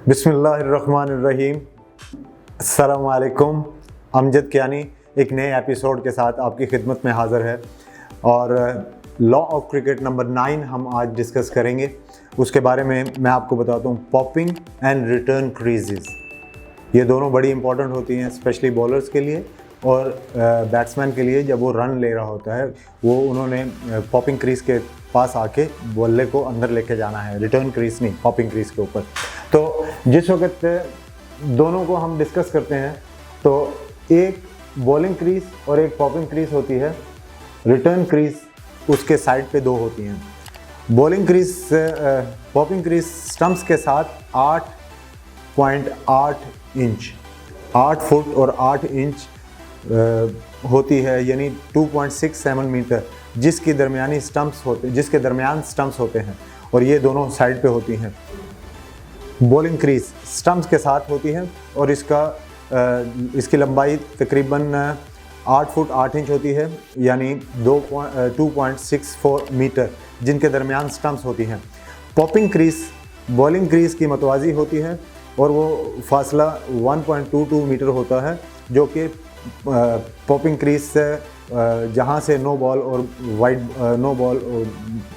बिस्मिल्लाहिर्रहमानिर्रहीम। अस्सलाम वालेकुम। अमजद कियानी एक नए एपिसोड के साथ आपकी खिदमत में हाज़िर है और लॉ ऑफ क्रिकेट नंबर 9 हम आज डिस्कस करेंगे। उसके बारे में मैं आपको बताता हूँ पॉपिंग एंड रिटर्न क्रीजेस। ये दोनों बड़ी इंपॉर्टेंट होती हैं स्पेशली बॉलर्स के लिए और बैट्समैन के लिए। जब वो रन ले रहा होता है वो उन्होंने पॉपिंग क्रीज के पास आके बल्ले को अंदर लेके जाना है, रिटर्न क्रीज नहीं, पॉपिंग क्रीज के ऊपर। तो जिस वक्त दोनों को हम डिस्कस करते हैं तो एक बॉलिंग क्रीज और एक पॉपिंग क्रीज होती है, रिटर्न क्रीज उसके साइड पे दो होती हैं। Bowling crease popping crease stumps के साथ 8.8 इंच 8 फुट और 8 इंच होती है, यानी 2.67 मीटर जिसके दरमियान स्टंप्स होते हैं और ये दोनों साइड पे होती हैं। बॉलिंग क्रीज स्टंप्स के साथ होती है और इसकी लंबाई तकरीबन 8 फुट 8 इंच होती है, यानी 2.64 मीटर जिनके दरमियान स्टंप्स होती हैं। पॉपिंग क्रीज बॉलिंग क्रीज की मतवाजी होती है और वो फासला 1.22 मीटर होता है, जो कि पॉपिंग क्रीज से जहाँ से नो बॉल और वाइड नो बॉल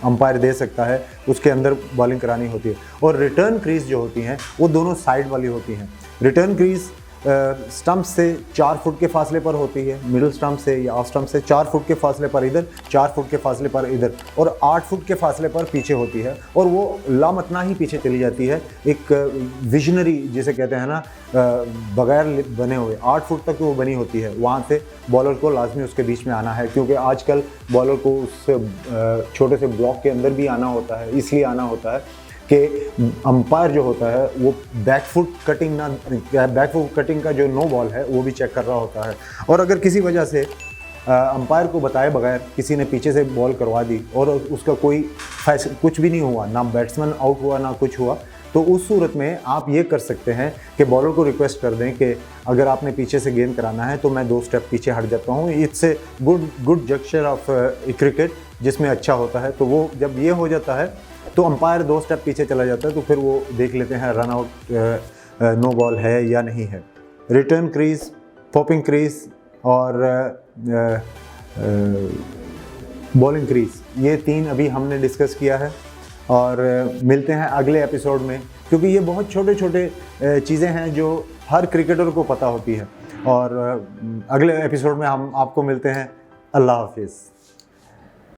अंपायर दे सकता है उसके अंदर बॉलिंग करानी होती है। और रिटर्न क्रीज जो होती हैं वो दोनों साइड वाली होती हैं। रिटर्न क्रीज स्टंप से 4 फुट के फासले पर होती है, मिडिल स्टंप से या ऑफ स्टंप से 4 फुट के फासले पर इधर, 4 फुट के फासले पर इधर और 8 फुट के फासले पर पीछे होती है। और वो लामतना ही पीछे चली जाती है, एक विजनरी जिसे कहते हैं ना, बगैर बने हुए 8 फुट तक वो बनी होती है। वहाँ से बॉलर को लाजमी उसके बीच में आना है, क्योंकि आजकल बॉलर को उस छोटे से ब्लॉक के अंदर भी आना होता है। इसलिए आना होता है कि अंपायर जो होता है वो बैक फुट कटिंग का जो नो बॉल है वो भी चेक कर रहा होता है। और अगर किसी वजह से अंपायर को बताए बगैर किसी ने पीछे से बॉल करवा दी और उसका कोई कुछ भी नहीं हुआ, ना बैट्समैन आउट हुआ ना कुछ हुआ, तो उस सूरत में आप ये कर सकते हैं कि बॉलर को रिक्वेस्ट कर दें कि अगर आपने पीछे से गेंद कराना है तो मैं 2 स्टेप पीछे हट जाता हूँ। It's a good juncture of cricket जिसमें अच्छा होता है। तो वो जब ये हो जाता है तो अंपायर 2 स्टेप पीछे चला जाता है, तो फिर वो देख लेते हैं रन आउट नो बॉल है या नहीं है। रिटर्न क्रीज, पॉपिंग क्रीज और बॉलिंग क्रीज, ये 3 अभी हमने डिस्कस किया है और मिलते हैं अगले एपिसोड में, क्योंकि ये बहुत छोटे छोटे चीज़ें हैं जो हर क्रिकेटर को पता होती है। और अगले एपिसोड में हम आपको मिलते हैं। अल्लाह हाफिज़।